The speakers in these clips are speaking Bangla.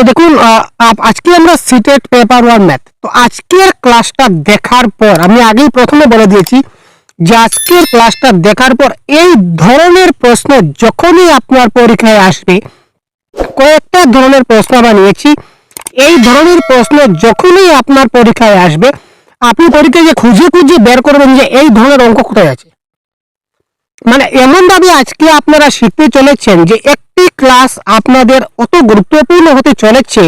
দেখুন আজকে আমরা সিটেট পেপার 1 ম্যাথ। তো আজকের ক্লাসটা দেখার পর আমি আগেই প্রথমে বলে দিয়েছি যে আজকের ক্লাসটা দেখার পর এই ধরনের প্রশ্ন যখনই আপনার পরীক্ষায় আসবে, কয়েকটা ধরনের প্রশ্ন আমরা নিয়েছি। এই ধরনের প্রশ্ন যখনই আপনার পরীক্ষায় আসবে, আপনি পরীক্ষায় খুঁজে খুঁজে বের করবেন যে এই ধরনের অঙ্ক কোথায় আছে। মানে এমন ভাবে আজকে আপনারা শিখতে চলেছেন যে একটি ক্লাস আপনাদের অত গুরুত্বপূর্ণ হতে চলেছে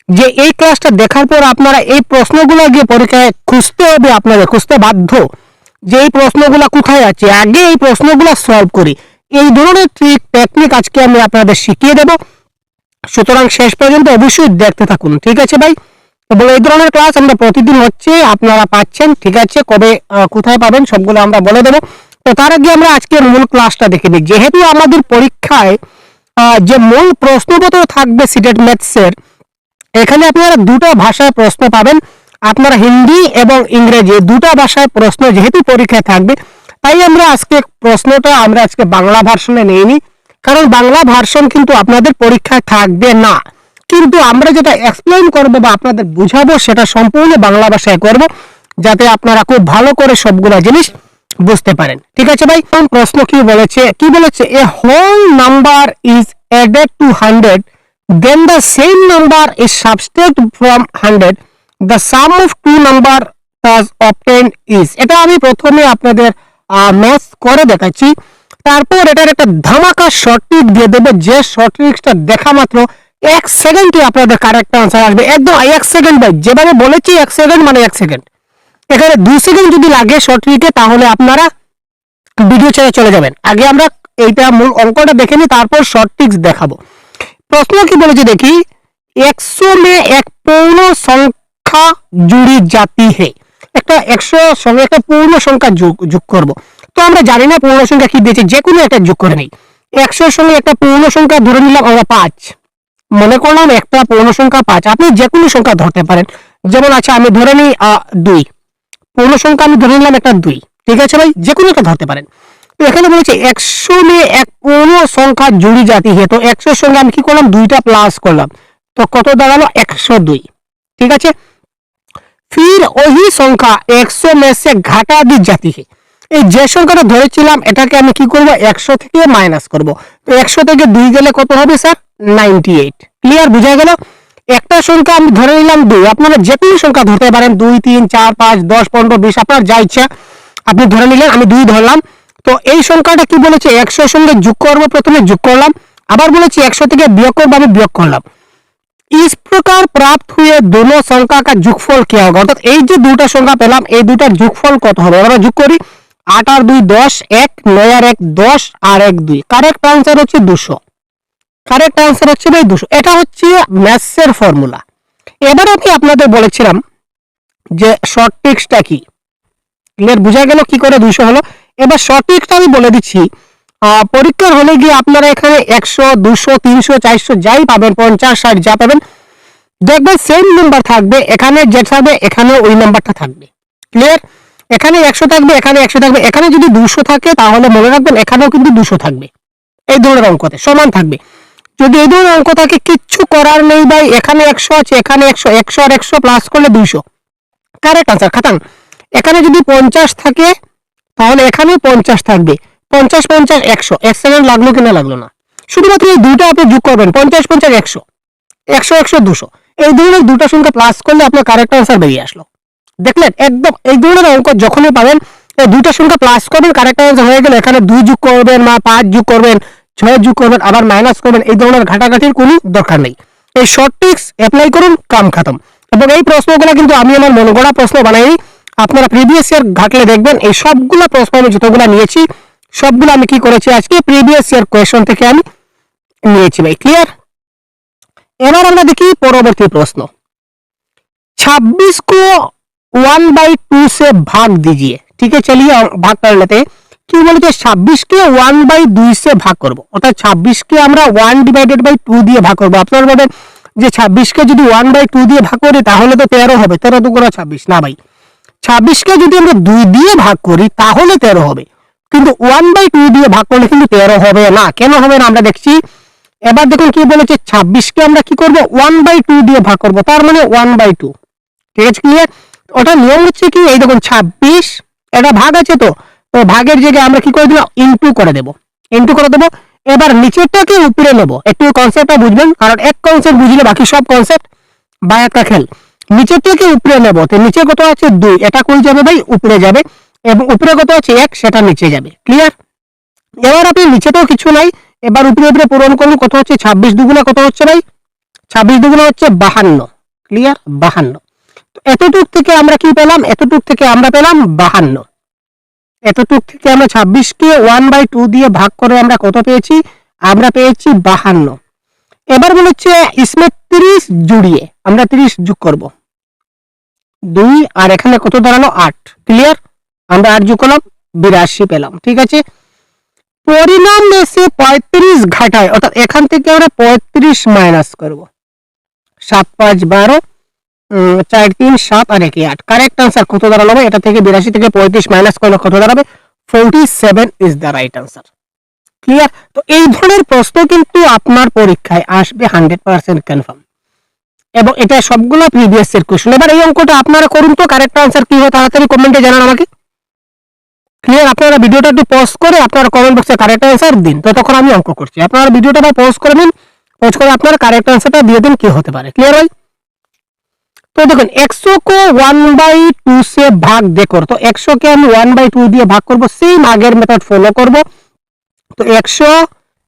যে এই ক্লাসটা দেখার পর আপনারা এই প্রশ্নগুলো গিয়ে পরীক্ষায় খুঁজতে হবে, আপনাদের খুঁজতে বাধ্য যে এই প্রশ্নগুলো কোথায় আছে, আগে এই প্রশ্নগুলো সলভ করি। এই ধরনের ট্রিক টেকনিক আজকে আমি আপনাদের শিখিয়ে দেব, সুতরাং শেষ পর্যন্ত অবশ্যই দেখতে থাকুন, ঠিক আছে ভাই। এবং এই ধরনের ক্লাস আমরা প্রতিদিন হচ্ছে, আপনারা পাচ্ছেন, ঠিক আছে। কবে কোথায় পাবেন সবগুলো আমরা বলে দেবো। তো তার আগে আমরা আজকের মূল ক্লাসটা দেখে নিই। যেহেতু আমাদের পরীক্ষায় যে মূল প্রশ্নপত্র থাকবে সিটেট ম্যাথসের, এখানে আপনারা দুটো ভাষায় প্রশ্ন পাবেন। আপনারা হিন্দি এবং ইংরেজি দুটো ভাষায় প্রশ্ন যেহেতু পরীক্ষায় থাকবে, তাই আমরা আজকে প্রশ্নটা আমরা আজকে বাংলা ভার্সনে নিইনি, কারণ বাংলা ভার্সন কিন্তু আপনাদের পরীক্ষায় থাকবে না। কিন্তু আমরা যেটা এক্সপ্লেইন করবো বা আপনাদের বুঝাবো সেটা সম্পূর্ণ বাংলা ভাষায় করব, যাতে আপনারা খুব ভালো করে সবগুলো জিনিস বুঝতে পারেন, ঠিক আছে ভাই। প্রশ্ন কি বলেছে a whole number is added to 100, then the same number is subtracted from 100, the sum of two number thus obtained is। এটা আমি প্রথমে আপনাদের ম্যাথস করে দেখাচ্ছি, তারপর এটার একটা ধামাকা শর্ট ট্রিক দিয়ে দেবো, যে শর্ট ট্রিকটা দেখা মাত্র 1 সেকেন্ডে আপনাদের কারেক্ট আনসার আসবে। একদম 1 সেকেন্ড ভাই, যেভাবে বলেছি 1 সেকেন্ড মানে 1 সেকেন্ড। এখানে 2 সেকেন্ড যদি লাগে শর্ট ট্রিকে তাহলে আপনারা ভিডিও ছেড়ে চলে যাবেন। আগে আমরা এইটা মূল অঙ্কটা দেখে নিই, তারপর শর্ট ট্রিক্স দেখাবো। প্রশ্ন কি বলেছে দেখি, 100 में एक पूर्ण সংখ্যা জুড়ি জাতি হে। একটা 100 সঙ্গে একটা পূর্ণ সংখ্যা যোগ করব। তো আমরা জানি না পূর্ণ সংখ্যা কি দিয়েছে, যে কোনো একটা যোগ করে নেই। 100 সঙ্গে একটা পূর্ণ সংখ্যা ধরে নিলাম আমরা 5, মনে করলাম একটা পূর্ণ সংখ্যা 5। আপনি যে কোনো সংখ্যা ধরতে পারেন, যেমন আচ্ছা আমি ধরে নিই 2, পূর্ণ সংখ্যা আমি ধরে নিলাম একটা 2, ঠিক আছে ভাই, যে কোনো একটা ধরতে পারেন। তো এখানে বলেছে 100 में एक पूर्ण সংখ্যা জুড়ি জাতি है। তো 100 সঙ্গে আমি কি করলাম, 2টা প্লাস করলাম, তো কত দাঁড়ালো 102, ঠিক আছে। फिर वही সংখ্যা 100 में से घटा दी जाती है। এই যে সংখ্যাটা ধরেছিলাম এটাকে আমি কি করব, 100 থেকে মাইনাস করব। তো 100 থেকে 2 গেলে কত হবে স্যার, 98। ক্লিয়ার, বুঝা গেল। একটা সংখ্যা আমি ধরে নিলাম 2, আপনারা যে কোনো সংখ্যা ধরতে পারেন, 2 3 4 5 10 15 20 আপনার যা ইচ্ছা আপনি ধরে নিলেন। আমি 2 ধরলাম। তো এই সংখ্যাটা কি বলেছে, 100 সঙ্গে যোগ করব, প্রথমে যোগ করলাম, আবার বলেছি 100 থেকে বিয়োগ করব, আমি বিয়োগ করলাম। इस प्रकार प्राप्त हुए दोनों संख्या का যোগফল क्या होगा। অর্থাৎ এই যে দুটো সংখ্যা পেলাম, এই দুটার যোগফল কত হবে। আমরা যোগ করি, 8 আর 2 10, 1 9 আর 1 10 আর 1 2। কারেক্ট आंसर হচ্ছে 200। কারেক্ট आंसर হচ্ছে ভাই 200। এটা হচ্ছে ম্যাথসের ফর্মুলা। এবার আমি আপনাদের বলেছিলাম যে শর্ট ট্রিক্সটা কি, ক্লিয়ার, বুঝা গেল কি করে 200 হলো। এবার শর্ট ট্রিকটা আমি বলে দিচ্ছি। পরীক্ষার হলে গিয়ে আপনারা এখানে 100 200 300 400 যাই পাবেন, 50 60 যা পাবেন, দেখবেন সেম নাম্বার থাকবে। এখানে যে থাকবে এখানে ওই নাম্বারটা থাকবে। ক্লিয়ার, এখানে 100 থাকবে, এখানে 100 থাকবে। এখানে যদি 200 থাকে তাহলে মনে রাখবেন এখানেও কিন্তু 200 থাকবে। এই ধরনের অঙ্কতে সমান থাকবে। যদি এই ধরনের অঙ্ক থাকে কিচ্ছু করার নেই ভাই, এখানে 100 আছে, এখানে 100, 100 আর 100 প্লাস করলে 200। কারেক্ট আনসার খাতাম। এখানে যদি 50 থাকে তাহলে এখানেও 50 থাকবে। 50 50 100। 1 সেকেন্ড লাগলো কিনা লাগলো না, শুধুমাত্র এই দুটো আপনি যোগ করবেন, 50 50 100 100 100 200। এই ধরনের দুটো সংখ্যা প্লাস করলে আপনার কারেক্ট আনসার বেরিয়ে আসলো। দেখলেন, একদম এই ধরনের অঙ্ক যখনই পাবেন এই দুটো সংখ্যা প্লাস করবেন, কারেক্ট আনসার হয়ে গেলে এখানে 2 যোগ করবেন বা 5 যোগ করবেন, 6 যোগ করবেন, আবার মাইনাস করবেন। এই ধরনের ঘাটাঘাটির কোনো দরকার নেই। এই শর্ট ট্রিক্স অ্যাপ্লাই করুন, কাম খতম। এবং এই প্রশ্নগুলো কিন্তু আমি আমার মনে গড়া প্রশ্ন বানাইনি, আপনারা প্রিভিয়াস ইয়ার ঘাটলে দেখবেন এই সবগুলো প্রশ্ন আমি যতগুলো নিয়েছি সবগুলো আমি কি করেছি আজকে প্রিভিয়াস ইয়ার কোয়েশ্চন থেকে আমি নিয়েছি ভাই। ক্লিয়ার। এবার আমরা দেখি পরবর্তী প্রশ্ন। 26 को 1/2 से भाग दीजिए। ठीक है, चलिए भाग कर लेते हैं। কি বলতে 26 কে 1/2 से ভাগ করব, অর্থাৎ 26 কে আমরা 1/2 দিয়ে ভাগ করব। আপনারা বলবেন যে 26 কে যদি 1/2 দিয়ে ভাগ করি তাহলে তো 13 হবে, 13 2 26। না ভাই, 26 কে যদি আমরা 2 দিয়ে ভাগ করি তাহলে 13 হবে, কিন্তু 1/2 দিয়ে ভাগ করলে কিন্তু 13 হবে না। কেন হবে না আমরা দেখছি। এবার দেখুন কি বলেছে, 26 কে আমরা কি করব 1/2 দিয়ে ভাগ করব, তার মানে 1/2। ঠিক আছে, ক্লিয়ার? ওটা নিয়ম হচ্ছে কি, এই দেখুন 26 এটা ভাগ আছে, তো ভাগের জায়গায় আমরা কি করে দিলাম, ইনটু করে দেব, ইনটু করে দেব। এবার নিচেরটাকে উপরে নেব, একটু কনসেপ্টটা বুঝবেন, কারণ এক কনসেপ্ট বুঝলে বাকি সব কনসেপ্ট বায়াতটা খেল। নিচের থেকে উপরে নেব, তো নিচে কত আছে 2, এটা কই যাবে ভাই, উপরে যাবে, এবং উপরে কত আছে 1, সেটা নিচে যাবে। ক্লিয়ার? এবার আপনি নিচেতেও কিছু নাই, এবার উপরে উপরে পূরণ করুন, কত হচ্ছে 26 দুগুণা কত হচ্ছে ভাই, 26 দুগুণা হচ্ছে 52। ক্লিয়ার? 52। তো এতটুক থেকে আমরা কি পেলাম, এতটুক থেকে আমরা পেলাম 52। এতটুক থেকে আমরা 26 কে 1/2 দিয়ে ভাগ করে আমরা কত পেয়েছি, আমরা পেয়েছি 52। এবার মনে হচ্ছে इसमें 30 জুড়িয়ে আমরা 30 যোগ করব, 2 আর এখানে কত দাঁড়ালো 8। ক্লিয়ার? আমরা 8 যোগ করলাম 82 পেলাম। ঠিক আছে, পরিণাম এসে 35 ঘাটায়, অর্থাৎ এখান থেকে আমরা 35 মাইনাস করব, 7 5 12, 4 3 7 আর 1 8। কারেক্ট आंसर কত দাঁড়ালো ভাই, এটা থেকে 82 থেকে 35 মাইনাস করলে কত দাঁড়াবে, 47 is the right answer. Clear? তো এই ধরনের প্রশ্ন কিন্তু আপনার পরীক্ষায় আসবে 100% কনফার্ম, এবং এটা সবগুলো প্রিভিয়াস এর কোশ্চেন। এবার এই অঙ্কটা আপনারা করুন তো, কারেক্ট आंसर কি হয় তাড়াতাড়ি কমেন্টে জানান আমাকে। ক্লিয়ার? আপনারা ভিডিওটা একটু পজ করে আপনারা কমেন্ট বক্সে কারেক্ট आंसर দিন, ততক্ষণ আমি অঙ্ক করছি। আপনারা ভিডিওটা পজ করে নিন, পজ করে আপনারা কারেক্ট आंसरটা দিয়ে দিন কি হতে পারে। ক্লিয়ার ভাই? তো দেখুন 100 को 1/2 से भाग देकर, तो 100 के আমি 1/2 দিয়ে ভাগ করব, সেম আগের মেথড ফলো করব। তো 100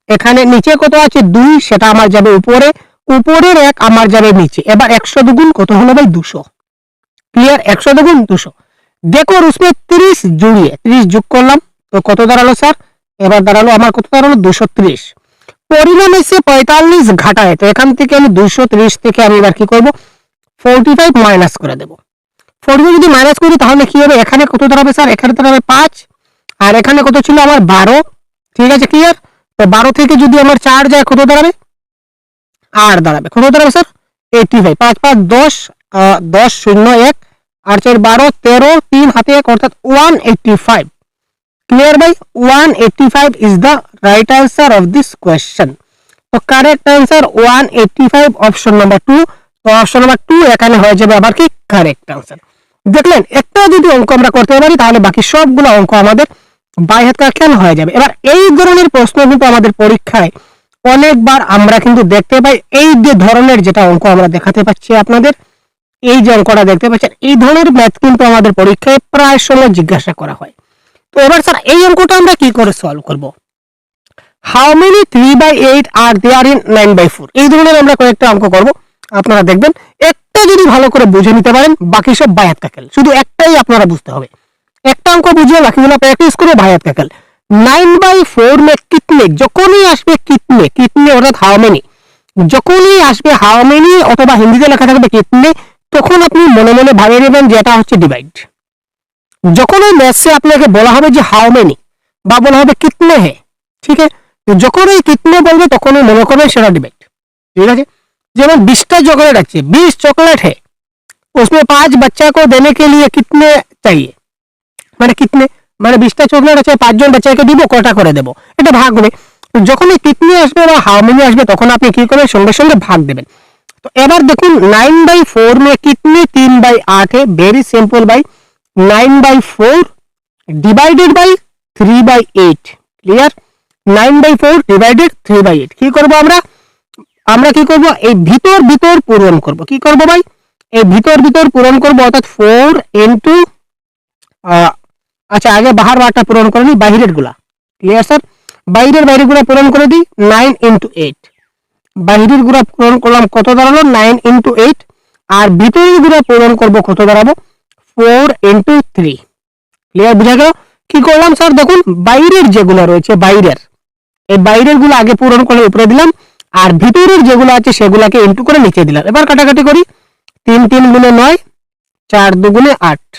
এখানে নিচে কত আছে 2, সেটা আমার যাবে উপরে, উপরের 1 আমার যাবে নিচে। এবার 100 দুগুণ কত হলো ভাই 200। ক্লিয়ার? 100 দুগুণ 200। দেখো उसमें 30 জুড়িয়ে 30 যোগ করলাম, তো কত দাঁড়ালো স্যার, এবার দাঁড়ালো আমার কত দাঁড়ালো 230। পরিণাম এসে 45 ঘাটায়, তো এখান থেকে আমি 230 থেকে আমি এবার কি করব 45 মাইনাস করে দেব। 45 যদি মাইনাস করি তাহলে কি হবে, এখানে কত দাঁড়াবে স্যার, এখানে দাঁড়াবে 5, আর এখানে কত ছিল আমার 12। ঠিক আছে, ক্লিয়ার? তো 12 থেকে যদি আমার 4 যায় কত দাঁড়াবে, আর দাঁড়াবে কত দাঁড়াবে স্যার 85। 5 5 10, 10 0 1, আর 4 12, 13, 3 হাতে 1, অর্থাৎ 185। ক্লিয়ার ভাই? 185 is the right answer of this question. তো কারেক্ট आंसर 185, অপশন নাম্বার 2। তো অপশন নাম্বার 2 এখানে হয়ে যাবে আবার কি কারেক্ট आंसर। দেখলেন, একটা যদি অঙ্ক আমরা করতে পারি তাহলে বাকি সবগুলো অঙ্ক আমাদের বাই হাত খেল হয়ে যাবে। এবার এই ধরনের প্রশ্ন কিন্তু আমাদের পরীক্ষায় অনেকবার আমরা কিন্তু দেখতে পাই। এই যে ধরনের যেটা অঙ্ক আমরা দেখাতে পাচ্ছি আপনাদের, এই যে অঙ্কটা দেখতে পাচ্ছেন, এই ধরনের ম্যাথ কিন্তু আমাদের পরীক্ষায় প্রায় সময় জিজ্ঞাসা করা হয়। তো এবার স্যার এই অঙ্কটা আমরা কি করে সলভ করব, how many 3/8 are there in 9/4, এই ধরনের আমরা কয়েকটা অঙ্ক করব। আপনারা দেখবেন একটা যদি ভালো করে বুঝে নিতে পারেন বাকি সব বাই হাত খেল, শুধু একটাই আপনারা বুঝতে হবে। একটা অঙ্ক বুঝিয়ে বাকিগুলো প্র্যাকটিস করে বাই হাত খেল। 9/4 में कितने, যখনই আসবে কিতনে, কিতনে অর্থাৎ হাউ মেনি, যখনই আসবে হাউ মেনি অথবা হিন্দিতে লেখা থাকবে কিতনে, তখন আপনি মনে মনে ভাবিয়ে নেবেন যে এটা হচ্ছে ডিভাইড। যখন ওই ম্যাথসে আপনাকে বলা হবে যে হাউ মেনি বা বলা হবে কিতনে হে, ঠিক আছে, যখন ওই কিতনে বলবে তখন মনে করবেন সেটা ডিভাইড। ঠিক আছে, যেমন 20টা चॉकलेट আছে, 20 चॉकलेट है, उसमें 5 बच्चा को देने के लिए कितने चाहिए, মানে কিতনে মানে 20টা চকলেট আছে, 5 জন বাচ্চাকে দিব, কটা করে দেব, এটা ভাগ হবে। যখন এই কিতনে আসবে বা হাউ মেনি আসবে তখন আপনি কি করবেন, সঙ্গে সঙ্গে ভাগ দেবেন। তো এবার দেখুন 9/4 में कितने 3/8 है, वेरी सिंपल भाई, 9/4 ডিভাইডেড বাই 3/8। ক্লিয়ার? 9/4 ডিভাইডেড 3/8 কি করব আমরা, আমরা কি করব এই ভিতর ভিতর পূরণ করব। কি করব ভাই, এই ভিতর ভিতর পূরণ করব, অর্থাৎ 4 ইনটু, আচ্ছা আগে বাহার বারটা পূরণ করে নি, বাইরের গুলা। Clear sir? বাইরের গুলা পূরণ করে দিই, 9 ইনটু 8। বাইরের গুলা পূরণ করলাম কত দাঁড়ালো 9 ইনটু 8, আর ভিতরের গুলা পূরণ করব কত দাঁড়াবো 4 ইনটু 3। ক্লিয়ার? বুঝা গেল? কি করলাম স্যার, দেখুন বাইরের যেগুলো রয়েছে, বাইরের এই বাইরের গুলো আগে পূরণ করে উপরে দিলাম, আর ভিতরের যেগুলো আছে সেগুলোকে ইনটু করে নিচে দিলাম। এবার কাটাকাটি করি, 3 3 গুণে 9, 4 2 গুণে 8।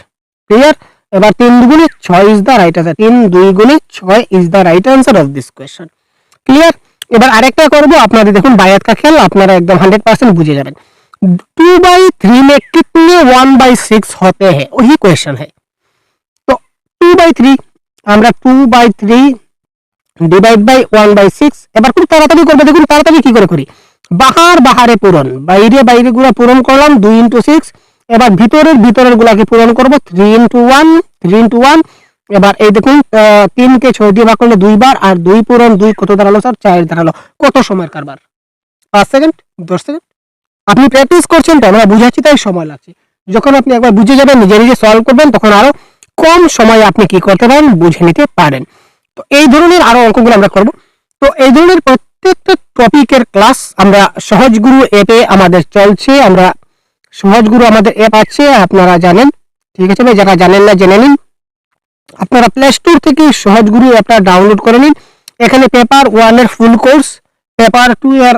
ক্লিয়ার? এবার 3 2 গুণে 6 ইজ দ্য রাইট आंसर, 3 2 গুণে 6 is the right answer of this question. Clear? এবার আরেকটা করব, আপনাদের দেখুন বায়াত কা খেল, আপনারা একদম 100% বুঝে যাবেন। 2/3 में कितने 1/6 होते हैं, वही क्वेश्चन है। तो 2/3 আমরা 2/3 ডিভাইড বাই 1/6। এবার খুব তাড়াতাড়ি করবে, দেখুন তাড়াতাড়ি কি করে করি। বাহারে পূরণ, বাইরে গুলা পূরণ করলাম 2 × 6। এবার ভিতরের গুলাকে পূরণ করব 3 × 1। এবার এই দেখুন 3 কে 6 দিয়ে ভাগ করলে 2 বার, আর 2 পূরণ 2 কত দাঁড়ালো স্যার? 4 দাঁড়ালো। কত সময়ের কারবার? 5 সেকেন্ড, 10 সেকেন্ড। আপনি প্র্যাকটিস করছেন তো, আমরা বুঝাচ্ছি তাই সময় লাগছে। যখন আপনি একবার বুঝে যাবেন, নিজে সলভ করবেন, তখন আরো কম সময়ে আপনি কি করতে পারেন, বুঝে নিতে পারেন। তো এই ধরনের আরো অঙ্কগুলো আমরা করব। তো এই ধরনের প্রত্যেকটা টপিকের ক্লাস আমরা সহজগুরু অ্যাপে আমাদের চলছে। আমরা সহজগুরু আমাদের অ্যাপ আছে, আপনারা জানেন, ঠিক আছে ভাই? যারা জানেন না জেনে নিন। আপনারা প্লে স্টোর থেকে সহজগুরু অ্যাপটা ডাউনলোড করে নিন। এখানে পেপার 1 এর ফুল কোর্স, পেপার 2 এর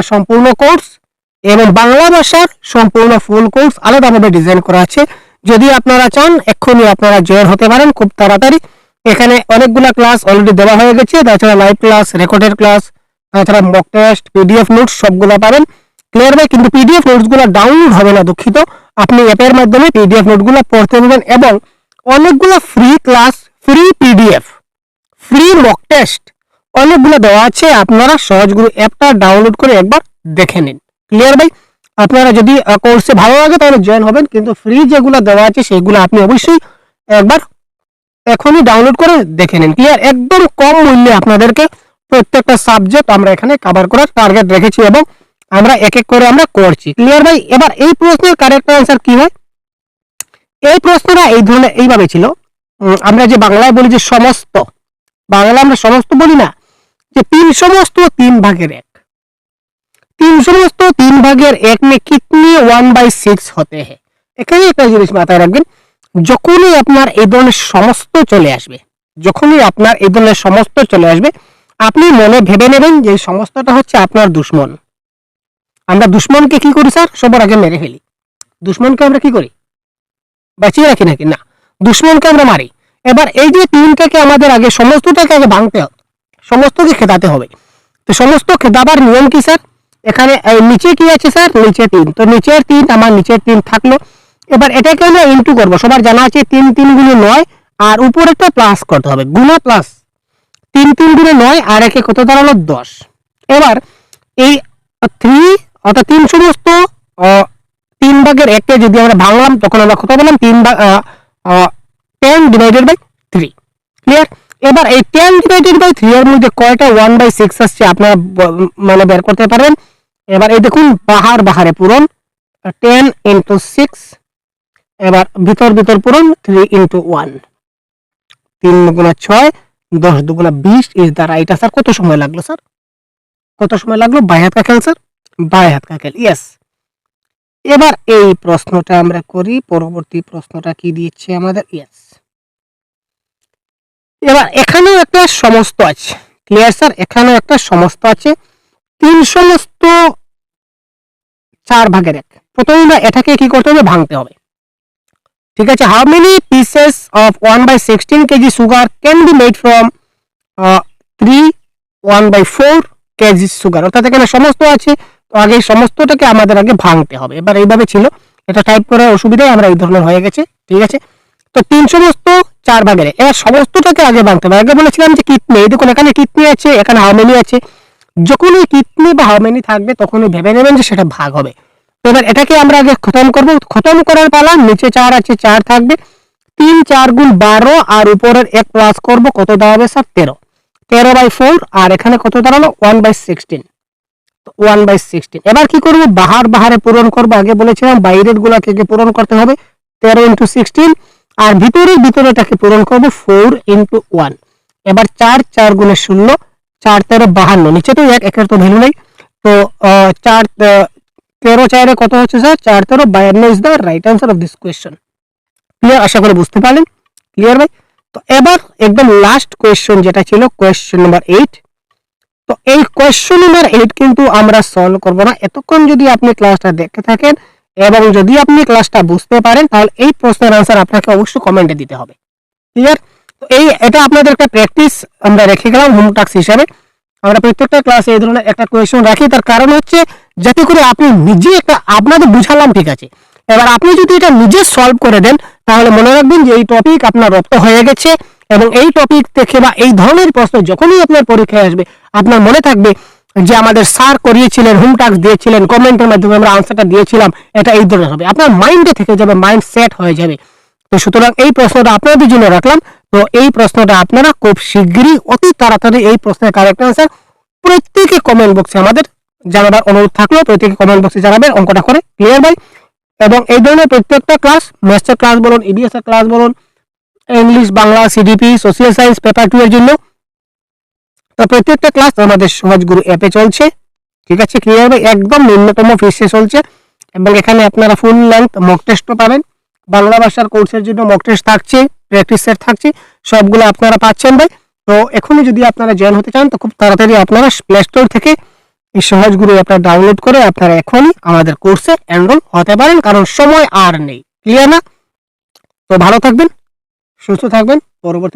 সম্পূর্ণ কোর্স এবং বাংলা ভাষার সম্পূর্ণ ফুল কোর্স আলাদাভাবে ডিজাইন করা আছে। যদি আপনারা চান এক্ষুনি আপনারা জয়েন হতে পারেন খুব তাড়াতাড়ি। এখানে অনেকগুলা ক্লাস অলরেডি দেওয়া হয়ে গেছে, তাছাড়া লাইভ ক্লাস, রেকর্ডেড ক্লাস, তাছাড়া মক টেস্ট, পিডিএফ নোটস সবগুলো পাবেন। ক্লিয়ার ভাই? কিন্তু পিডিএফ নোটসগুলো ডাউনলোড হবে না, দুঃখিত। আপনি অ্যাপের মাধ্যমে পিডিএফ নোটগুলো পড়তে পারবেন এবং অনেকগুলো free class, free PDF, free mock test অনেকগুলো দেওয়া আছে। আপনারা সহজগুরু অ্যাপটা ডাউনলোড করে একবার দেখে নিন। ক্লিয়ার ভাই? আপনারা যদি কোর্সে ভালো লাগে তাহলে জয়েন হবেন, কিন্তু ফ্রি যেগুলো দেওয়া আছে সেগুলো আপনি অবশ্যই একবার এখনই ডাউনলোড করে দেখে নিন। ক্লিয়ার? একদম কম মূল্যে আপনাদেরকে প্রত্যেকটা সাবজেক্ট আমরা এখানে কভার করার টার্গেট রেখেছি এবং আমরা এক এক করে আমরা করছি। ক্লিয়ার ভাই? এবার এই প্রশ্নের কারেক্ট অ্যান্সার কি হয়? এই প্রশ্নটা এই ধরনের এইভাবে ছিল। আমরা যে বাংলায় বলি যে সমস্ত, বাংলা আমরা সমস্ত বলি না, যে 3 সমস্ত 3 ভাগের 1, 3 সমস্ত 3 ভাগের 1 में कितने 1/6 होते हैं। এখানে একটা জিনিস মাথায় রাখবেন, যখনই আপনার এই ধরনের সমস্ত চলে আসবে, যখনই আপনার এই ধরনের সমস্ত চলে আসবে, আপনি মনে ভেবে নেবেন যে এই সমস্তটা হচ্ছে আপনার দুশ্মন। আমরা দুশ্মনকে কি করি স্যার? সবার আগে মেরে ফেলি। দুশ্মনকে আমরা কি করি? বাঁচিয়ে রাখি নাকি? না, দুশ্মনকে আমরা মারি। এবার এই যে 3টাকে আমাদের আগে সমস্তটাকে আগে ভাঙতে হবে, সমস্তকে খেদাতে হবে। তো সমস্ত খেদাবার নিয়ম কি স্যার? এখানে নিচে কি আছে স্যার? নিচে 3, তো নিচের 3 আমার নিচের 3 থাকলো। এবার এটাকে আমরা ইনটু করব। সবার জানা আছে 3 3 গুণে 9, আর উপরেরটা প্লাস করতে হবে, গুণা প্লাস। 3 3 গুণে 9 আর একে কত দাঁড়ালো? 10। এবার এই 3 অর্থাৎ 3 সমস্ত 3 ভাগের 1কে যদি আমরা ভাঙলাম, তখন আমরা কত পেলাম? 10 ডিভাইডেড বাই 3। ক্লিয়ার? এবার এই 10 ডিভাইডেড বাই 3 এর মধ্যে কয়টা 1/6 আসছে আপনারা মানে বের করতে পারবেন। এবার এই দেখুন বাহারে পূরণ 10 × 6, এবার ভিতর পূরণ 3 × 1, 3 গুণা 6, 10 দুগুণা 20 ইজ দ্য রাইট আনসার। কত সময় লাগলো স্যার? কত সময় লাগলো? বাই হাত কা খেল স্যার, বাই হাত কা খেল। ইয়েস। এবার এই প্রশ্নটা আমরা করি। পরবর্তী প্রশ্নটা কি দিচ্ছে আমাদের? ইয়েস। এবার এখানেও একটা সমস্ত আছে। Clear sir? এখানেও একটা সমস্ত আছে। 3 সমস্ত 4 ভাগের 1। প্রথমে আমরা এটাকে কি করতে হবে? ভাঙতে হবে। ঠিক আছে? How many pieces of 1/16 KG sugar can be made from 3 1/4 KG sugar. অর্থাৎ এখানে সমস্ত আছে, তো আগে সমস্তটাকে আমাদের আগে ভাঙতে হবে। এবার এইভাবে ছিল, এটা টাইপ করার অসুবিধায় আমরা এই ধরনের হয়ে গেছে। ঠিক আছে? তো 3 সমস্ত 4 ভাগের, এবার সমস্তটাকে আগে ভাঙতে হবে। আগে বলেছিলাম যে কিতনে, এই দেখুন এখানে কিতনে আছে, এখানে হাউ মেনি আছে। যখনই কিতনে বা হাউ মেনি থাকবে তখনই ভেবে নেবেন যে সেটা ভাগ হবে। তো এবার এটাকে আমরা আগে খতম করব। খতম করার পালা। নিচে 4 আছে, 4 থাকবে। 3 4 গুণ 12 আর উপরের 1 প্লাস করব, কত দাঁড়াবে স্যার? 13। 13/4 আর এখানে কত দাঁড়ালো? 1/16। 1/16। এবার কি করব? বাহারে পূরণ করব। আগে বলেছিলাম বাইরের গুলাকে পূরণ করতে হবে 13 × 16, আর ভিতরেটাকে পূরণ করব 4 × 1। এবার 4 4 গুণে 0, 4 13 52। নিচে তো 1, একের তো ভ্যালু নেই। তো 4 13 4 কত হচ্ছে sir? 4 13 52 is the right answer of this question. Clear? আশা করি বুঝতে পারলেন। ক্লিয়ার ভাই? তো এবার একদম লাস্ট কোয়েশ্চন যেটা ছিল কোয়েশ্চন নাম্বার 8। তো এই কোয়েশ্চন নাম্বার 8 কিন্তু আমরা সলভ করব না। এতক্ষণ যদি আপনি ক্লাসটা দেখতে থাকেন এবং যদি আপনি ক্লাসটা বুঝতে পারেন, তাহলে এই প্রশ্নের আনসার আপনাকে অবশ্যই কমেন্টে দিতে হবে। ক্লিয়ার? তো এটা আপনাদের একটা প্র্যাকটিস আমরা রেখে গেলাম হোম টাস্ক হিসাবে। আমরা প্রত্যেকটা ক্লাসে এই ধরনের একটা কোয়েশ্চন রাখি, তার কারণ হচ্ছে যাতে করে আপনি নিজে একটা, আপনাদের বুঝালাম ঠিক আছে, এবার আপনি যদি এটা নিজে সলভ করে দেন তাহলে মনে রাখবেন যে এই টপিক আপনার রপ্ত হয়ে গেছে এবং এই টপিক থেকে বা এই ধরনের প্রশ্ন যখনই আপনার পরীক্ষায় আসবে, আপনার মনে থাকবে যে আমাদের স্যার করিয়েছিলেন, হোম টাস্ক দিয়েছিলেন, কমেন্টের মাধ্যমে আমরা আনসারটা দিয়েছিলাম, এটা এই ধরনের হবে, আপনার মাইন্ডে থেকে যাবে, মাইন্ড সেট হয়ে যাবে। তো সুতরাং এই প্রশ্নটা আপনাদের জন্য রাখলাম। তো এই প্রশ্নটা আপনারা খুব শীঘ্রই, অতি তাড়াতাড়ি এই প্রশ্নের কারেক্ট আনসার প্রত্যেকে কমেন্ট বক্সে আমাদের জানাবার অনুরোধ থাকলো, প্রত্যেকে কমেন্ট বক্সে জানাবেন অঙ্কটা করে। ক্লিয়ার ভাই? এবং এই ধরনের প্রত্যেকটা ক্লাস, ম্যাথসের ক্লাস বলুন, ইবিএস এর ক্লাস বলুন, English, Bangla, CDP, social science paper 2 এর জন্য, তো প্রত্যেকটা ক্লাস আমাদের সহজ গুরু অ্যাপে চলছে। ঠিক আছে? ক্লিয়ার ভাই? একদম ন্যূনতম ফিসে চলছে, এবং এখানে আপনারা ফুল লেন্থ মক টেস্টও পাবেন। বাংলা ভাষার কোর্সের জন্য মক টেস্ট থাকছে, প্র্যাকটিস সেট থাকছে, সবগুলো আপনারা পাচ্ছেন ভাই। তো এখনই যদি আপনারা জয়েন হতে চান, তো খুব তাড়াতাড়ি আপনারা প্লে স্টোর থেকে এই সহজ গুরু অ্যাপটা ডাউনলোড করে আপনারা এখনই আমাদের কোর্সে এনরোল হতে পারেন, কারণ সময় আর নেই। ক্লিয়ার না? তো ভালো থাকবেন, সুস্থ থাকবেন। পরবর্তী